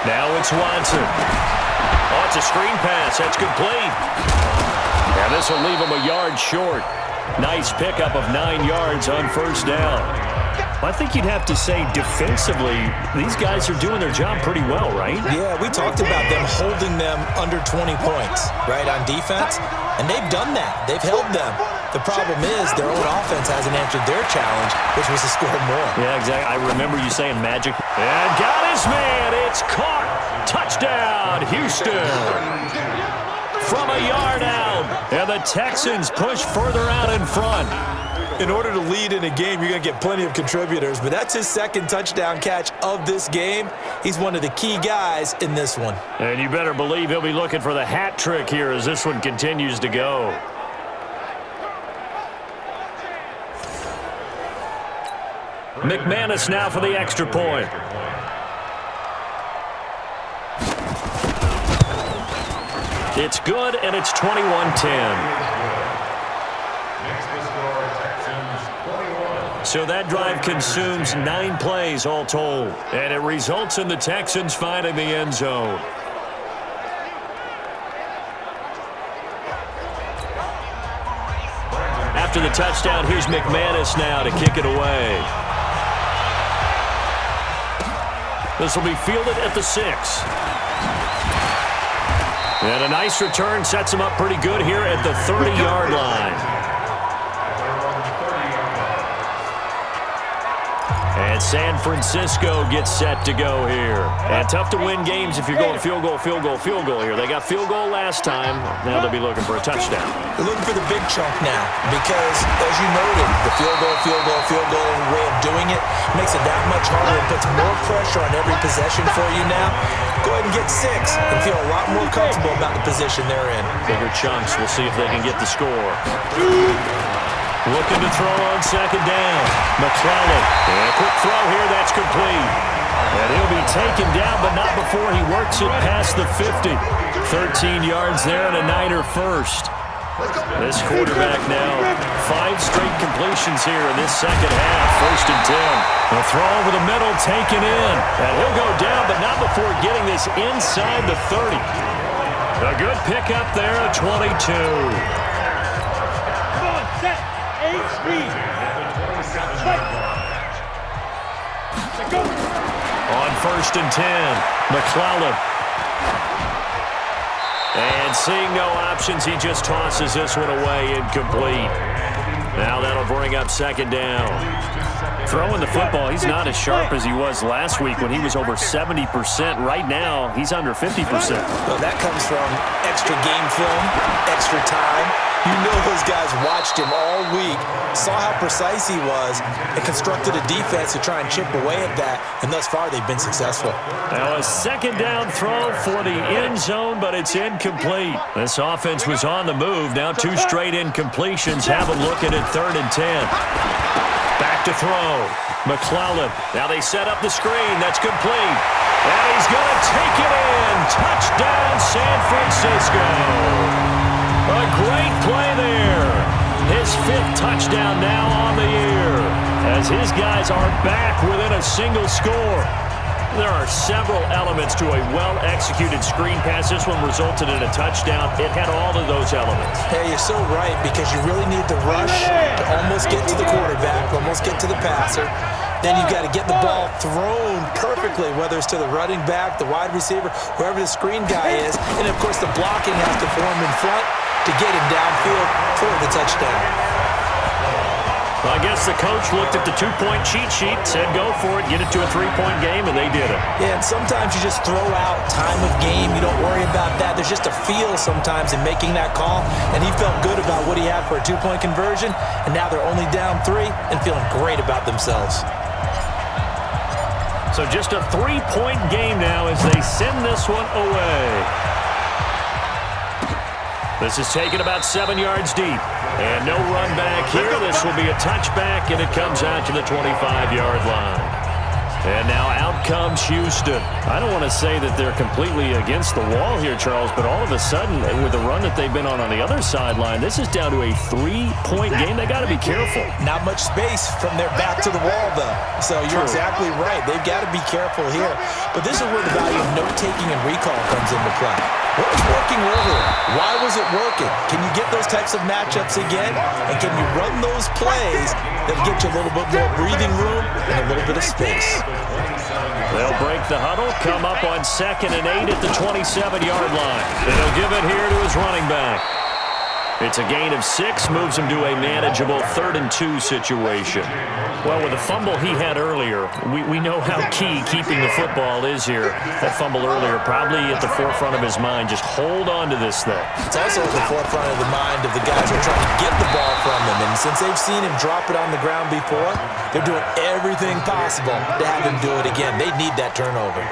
Now it's Watson. Oh, it's a screen pass. That's complete. And this will leave him a yard short. Nice pickup of 9 yards on first down. I think you'd have to say defensively, these guys are doing their job pretty well, right? Yeah, we talked about them holding them under 20 points, right, on defense, and they've done that. They've held them. The problem is their own offense hasn't answered their challenge, which was to score more. Yeah, exactly. I remember you saying magic. And got his man. It's caught. Touchdown, Houston. From a yard out. And the Texans push further out in front. In order to lead in a game, you're going to get plenty of contributors, but that's his second touchdown catch of this game. He's one of the key guys in this one. And you better believe he'll be looking for the hat trick here as this one continues to go. McManus now for the extra point. It's good, and it's 21-10. So that drive consumes 9 plays all told, and it results in the Texans finding the end zone. After the touchdown, here's McManus now to kick it away. This will be fielded at the 6. And a nice return sets him up pretty good here at the 30-yard line. And San Francisco gets set to go here. And tough to win games if you're going field goal, field goal, field goal here. They got field goal last time. Now they'll be looking for a touchdown. They're looking for the big chunk now because, as you noted, the field goal way of doing it makes it that much harder and puts more pressure on every possession for you now. Go ahead and get 6 and feel a lot more comfortable about the position they're in. Bigger chunks. We'll see if they can get the score. Looking to throw on second down. McClellan. And a quick throw here. That's complete. And he'll be taken down, but not before he works it past the 50. 13 yards there and a Niner first. This quarterback now, 5 straight completions here in this second half. 1st and 10. The throw over the middle taken in. And he'll go down, but not before getting this inside the 30. A good pickup there at 22. On 1st and 10, McClellan. And seeing no options, he just tosses this one away, incomplete. Now that'll bring up second down. Throwing the football, he's not as sharp as he was last week when he was over 70%. Right now, he's under 50%. Well, that comes from extra game film, extra time, You know those guys watched him all week, saw how precise he was, and constructed a defense to try and chip away at that, and thus far they've been successful. Now a second down throw for the end zone, but it's incomplete. This offense was on the move. Now 2 straight incompletions. Have a look at it, 3rd and 10. Back to throw. McClellan. Now they set up the screen. That's complete. And he's going to take it in. Touchdown, San Francisco. A great play there. His 5th touchdown now on the year as his guys are back within a single score. There are several elements to a well-executed screen pass. This one resulted in a touchdown. It had all of those elements. Hey, you're so right, because you really need the rush to almost get to the quarterback, almost get to the passer. Then you've got to get the ball thrown perfectly, whether it's to the running back, the wide receiver, whoever the screen guy is. And, of course, the blocking has to form in front to get him downfield for the touchdown. Well, I guess the coach looked at the 2-point cheat sheet, said go for it, get it to a 3-point game, and they did it. Yeah, and sometimes you just throw out time of game. You don't worry about that. There's just a feel sometimes in making that call, and he felt good about what he had for a 2-point conversion, and now they're only down 3 and feeling great about themselves. So just a 3-point game now as they send this one away. This is taken about 7 yards deep. And no run back here. This will be a touchback, and it comes out to the 25-yard line. And now out comes Houston. I don't want to say that they're completely against the wall here, Charles, but all of a sudden, with the run that they've been on the other sideline, this is down to a 3-point game. They got to be careful. Not much space from their back to the wall, though. So you're exactly right. They've got to be careful here. But this is where the value of note-taking and recall comes into play. What was working earlier? Why was it working? Can you get those types of matchups again? And can you run those plays that get you a little bit more breathing room and a little bit of space? They'll break the huddle, come up on 2nd and 8 at the 27-yard line. And he'll give it here to his running back. It's a gain of 6, moves him to a manageable 3rd and 2 situation. Well, with the fumble he had earlier, we know how key keeping the football is here. That fumble earlier probably at the forefront of his mind. Just hold on to this thing. It's also at the forefront of the mind of the guys who are trying to get the ball from him. And since they've seen him drop it on the ground before, they're doing everything possible to have him do it again. They need that turnover.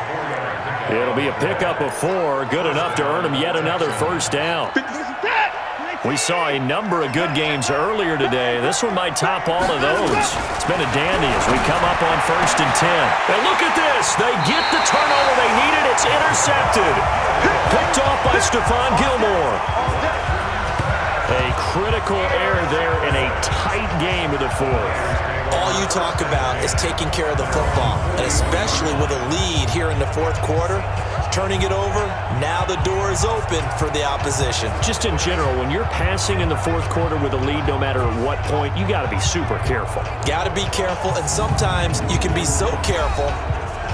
It'll be a pickup of 4, good enough to earn him yet another first down. We saw a number of good games earlier today. This one might top all of those. It's been a dandy as we come up on 1st and 10. And look at this. They get the turnover they needed. It's intercepted. Picked off by Stephon Gilmore. A critical error there in a tight game of the 4th. All you talk about is taking care of the football, and especially with a lead here in the 4th quarter. Turning it over, now the door is open for the opposition. Just in general, when you're passing in the 4th quarter with a lead, no matter what point, you got to be super careful. Got to be careful, and sometimes you can be so careful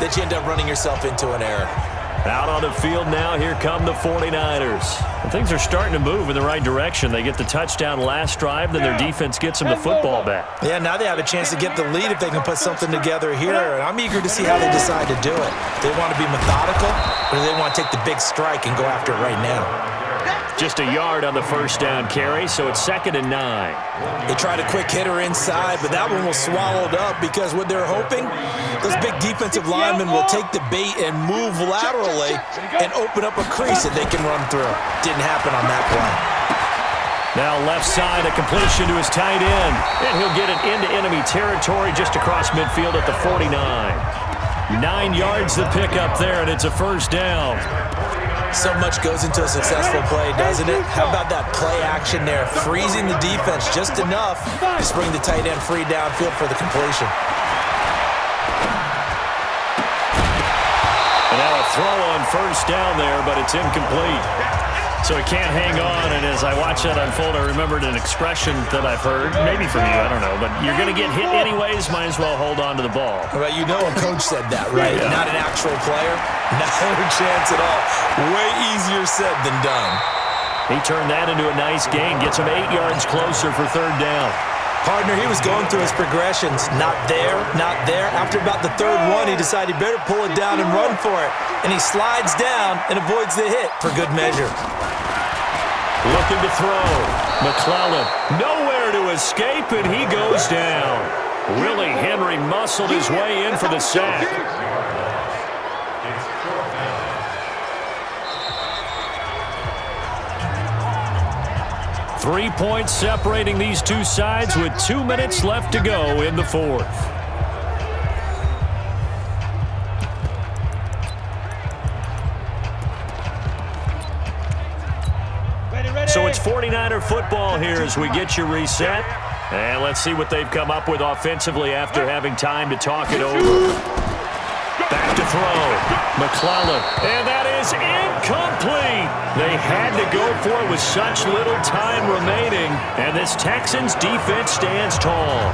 that you end up running yourself into an error. Out on the field now, here come the 49ers. And things are starting to move in the right direction. They get the touchdown last drive, then their defense gets them the football back. Yeah, now they have a chance to get the lead if they can put something together here. And I'm eager to see how they decide to do it. Do they want to be methodical, or do they want to take the big strike and go after it right now? Just a yard on the first down carry, so it's 2nd and 9. They tried a quick hitter inside, but that one was swallowed up because what they're hoping, those big defensive linemen will take the bait and move laterally and open up a crease that they can run through. Didn't happen on that play. Now left side, a completion to his tight end, and he'll get it into enemy territory just across midfield at the 49. 9 yards to pick up there, and it's a first down. So much goes into a successful play, doesn't it? How about that play action there? Freezing the defense just enough to bring the tight end free downfield for the completion. And now a throw on first down there, but it's incomplete. So he can't hang on, and as I watch that unfold, I remembered an expression that I've heard, maybe from you, I don't know, but you're going to get hit anyways, might as well hold on to the ball. Well, you know a coach said that, right? Yeah. Not an actual player. Not a chance at all. Way easier said than done. He turned that into a nice gain, gets him 8 yards closer for 3rd down. Partner, he was going through his progressions. Not there, not there. After about the 3rd one, he decided he better pull it down and run for it. And he slides down and avoids the hit for good measure. Look looking to throw. McClellan, nowhere to escape, and he goes down. Willie Henry muscled his way in for the sack. It's 4th down. 3 points separating these two sides with 2 minutes left to go in the fourth. So it's 49er football here as we get you reset. And let's see what they've come up with offensively after having time to talk it over. Back to throw. McClellan. And that is incomplete. They had to go for it with such little time remaining. And this Texans defense stands tall.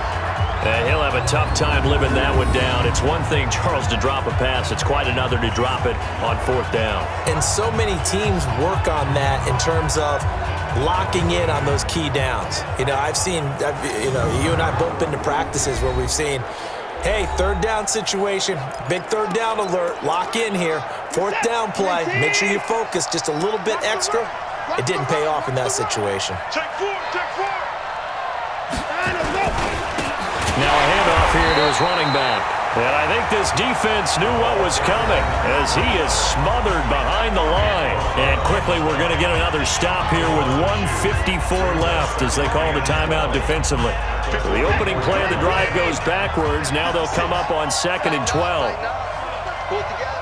He'll have a tough time living that one down. It's one thing, Charles, to drop a pass. It's quite another to drop it on 4th down. And so many teams work on that in terms of locking in on those key downs. You know, you and I both been to practices where we've seen, hey, 3rd down situation, big 3rd down alert, lock in here, 4th down play, make sure you focus just a little bit extra. It didn't pay off in that situation. Check 4, check 4. Now a handoff here to his running back. And I think this defense knew what was coming as he is smothered behind the line. And quickly we're going to get another stop here with 1:54 left as they call the timeout defensively. So the opening play of the drive goes backwards. Now they'll come up on 2nd and 12. Pull it together.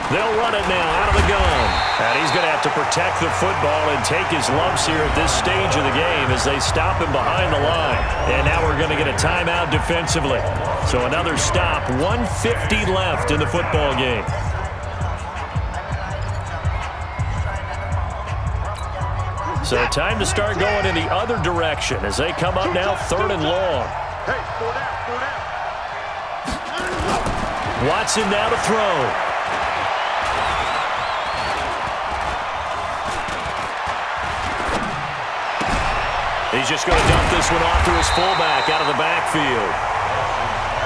They'll run it now out of the gun. And he's going to have to protect the football and take his lumps here at this stage of the game as they stop him behind the line. And now we're going to get a timeout defensively. So another stop, 1:50 left in the football game. So time to start going in the other direction as they come up now 3rd and long. Hey, 4 down, 4 down. Watson now to throw. He's just going to dump this one off to his fullback out of the backfield.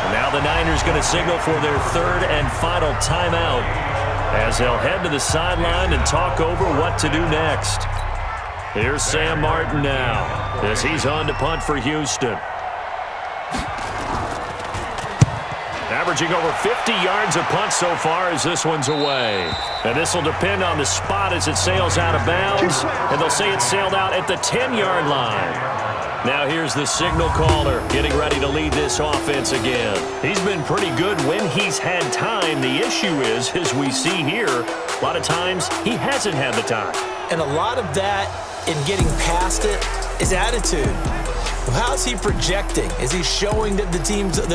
And now the Niners going to signal for their 3rd and final timeout as they'll head to the sideline and talk over what to do next. Here's Sam Martin now as he's on to punt for Houston. Averaging over 50 yards a punt so far as this one's away. And this will depend on the spot as it sails out of bounds. And they'll say it sailed out at the 10-yard line. Now here's the signal caller getting ready to lead this offense again. He's been pretty good when he's had time. The issue is, as we see here, a lot of times he hasn't had the time. And a lot of that in getting past it is attitude. How's he projecting? Is he showing that the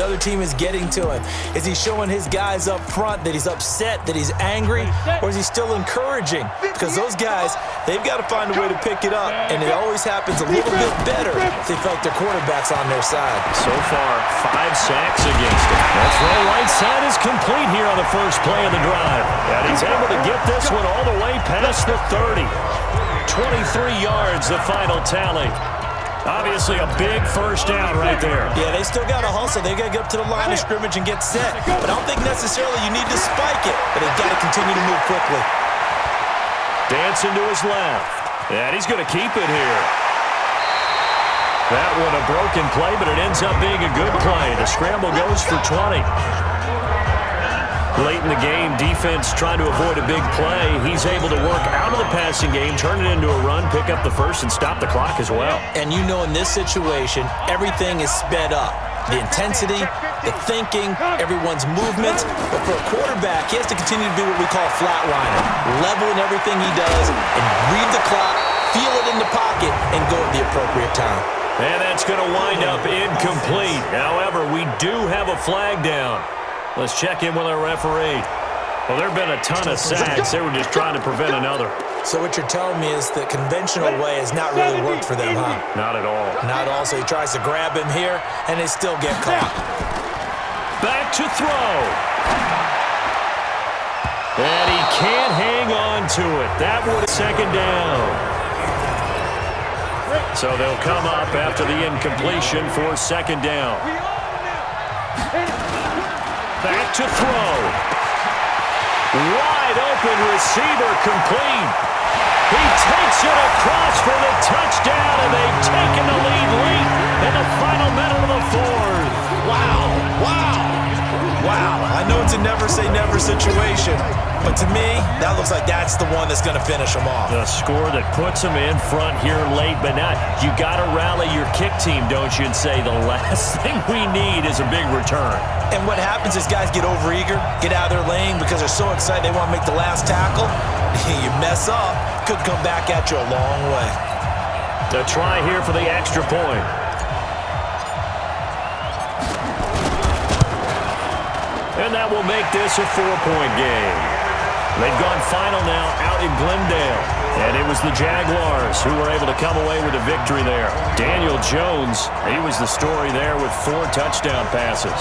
other team is getting to him? Is he showing his guys up front that he's upset, that he's angry? Or is he still encouraging? Because those guys, they've got to find a way to pick it up, and it always happens a little bit better if they felt their quarterback's on their side. So far, 5 sacks against him. That throw right side is complete here on the first play of the drive. And he's able to get this one all the way past the 30. 23 yards, the final tally. Obviously a big first down right there. Yeah, they still got to hustle. They got to get up to the line of scrimmage and get set. But I don't think necessarily you need to spike it, but they've got to continue to move quickly. Dancing to his left. And he's going to keep it here. That one a broken play, but it ends up being a good play. The scramble goes for 20. Late in the game, defense trying to avoid a big play. He's able to work out of the passing game, turn it into a run, pick up the first, and stop the clock as well. And you know in this situation, everything is sped up. The intensity, the thinking, everyone's movements. But for a quarterback, he has to continue to do what we call flatliner. Level in everything he does and read the clock, feel it in the pocket, and go at the appropriate time. And that's going to wind up incomplete. However, we do have a flag down. Let's check in with our referee. Well, there have been a ton of sacks. They were just trying to prevent another. So what you're telling me is the conventional way has not really worked for them, huh? Not at all. Not at all. So he tries to grab him here, and they still get caught. Back to throw. And he can't hang on to it. That would second down. So they'll come up after the incompletion for second down. Back to throw. Wide open receiver complete. He takes it across for the touchdown, and they've taken the lead late in the final minute of the fourth. Wow. I know it's a never-say-never situation, but to me, that looks like that's the one that's going to finish them off. The score that puts them in front here late, but now you got to rally your kick team, don't you, and say the last thing we need is a big return. And what happens is guys get overeager, get out of their lane because they're so excited they want to make the last tackle. You mess up, could come back at you a long way. To try here for the extra point. And that will make this a 4-point game. They've gone final now out in Glendale. And it was the Jaguars who were able to come away with a victory there. Daniel Jones, he was the story there with 4 touchdown passes.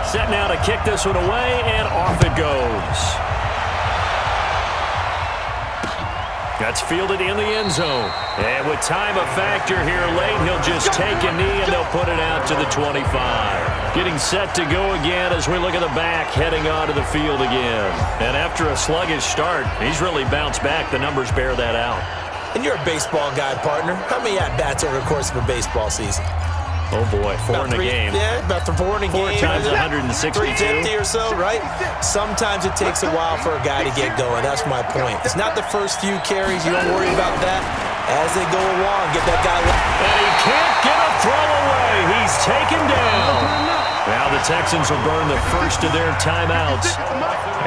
Set now to kick this one away, and off it goes. That's fielded in the end zone. And with time a factor here late, he'll just take a knee and they'll put it out to the 25. Getting set to go again as we look at the back, heading onto the field again. And after a sluggish start, he's really bounced back. The numbers bear that out. And you're a baseball guy, partner. How many at-bats over the course of a baseball season? Oh, boy, 4 in a game. Yeah, about 4 in a game. 4 times 162. 350 or so, right? Sometimes it takes a while for a guy to get going. That's my point. It's not the first few carries. You don't worry about that. As they go along, get that guy. And he can't get a throw away. He's taken down. Now the Texans will burn the first of their timeouts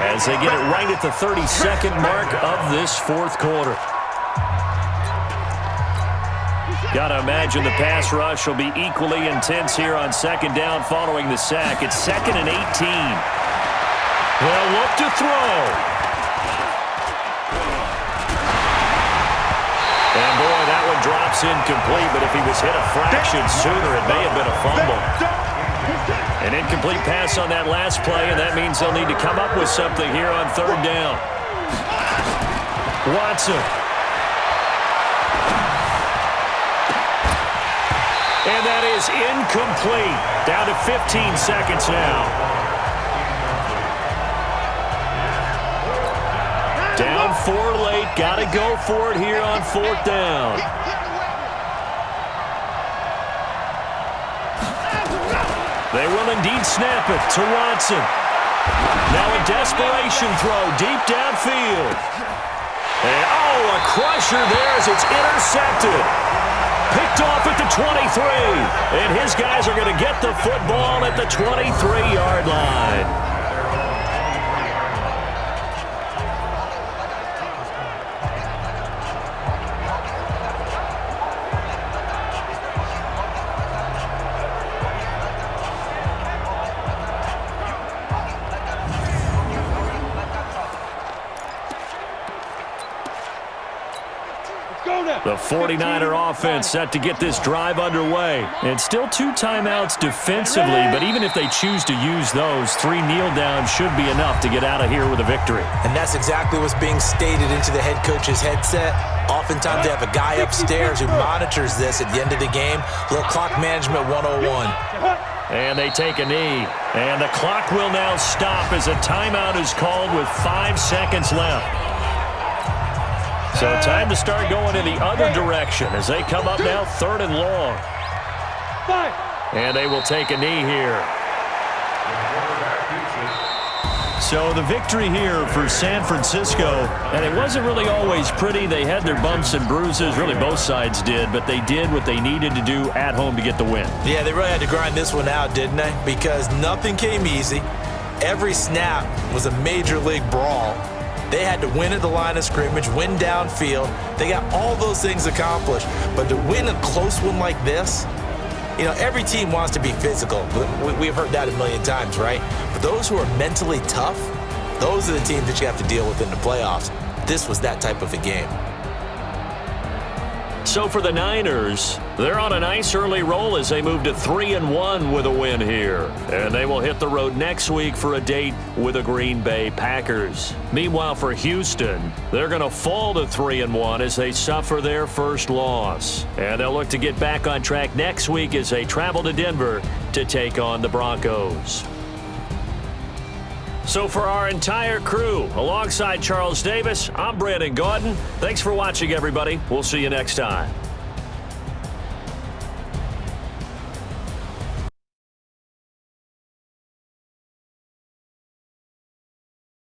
as they get it right at the 32nd mark of this fourth quarter. Got to imagine the pass rush will be equally intense here on second down following the sack. It's 2nd and 18. They'll look to throw. And boy, that one drops incomplete, but if he was hit a fraction sooner, it may have been a fumble. An incomplete pass on that last play, and that means they'll need to come up with something here on third down. Watson. And that is incomplete. Down to 15 seconds now. Down 4 late. Got to go for it here on fourth down. They will indeed snap it to Watson. Now a desperation throw deep downfield. And a crusher there as it's intercepted. Picked off at the 23. And his guys are going to get the football at the 23-yard line. The 49er offense set to get this drive underway. And still 2 timeouts defensively, but even if they choose to use those, 3 kneel downs should be enough to get out of here with a victory. And that's exactly what's being stated into the head coach's headset. Oftentimes they have a guy upstairs who monitors this at the end of the game. A little clock management 101. And they take a knee. And the clock will now stop as a timeout is called with 5 seconds left. So time to start going in the other direction as they come up now 3rd and long. And they will take a knee here. So the victory here for San Francisco, and it wasn't really always pretty. They had their bumps and bruises, really both sides did, but they did what they needed to do at home to get the win. Yeah, they really had to grind this one out, didn't they? Because nothing came easy. Every snap was a major league brawl. They had to win at the line of scrimmage, win downfield. They got all those things accomplished. But to win a close one like this, you know, every team wants to be physical. We've heard that a million times, right? But those who are mentally tough, those are the teams that you have to deal with in the playoffs. This was that type of a game. So for the Niners, they're on a nice early roll as they move to 3-1 with a win here. And they will hit the road next week for a date with the Green Bay Packers. Meanwhile, for Houston, they're going to fall to 3-1 as they suffer their first loss. And they'll look to get back on track next week as they travel to Denver to take on the Broncos. So for our entire crew, alongside Charles Davis, I'm Brandon Gaudin. Thanks for watching, everybody. We'll see you next time.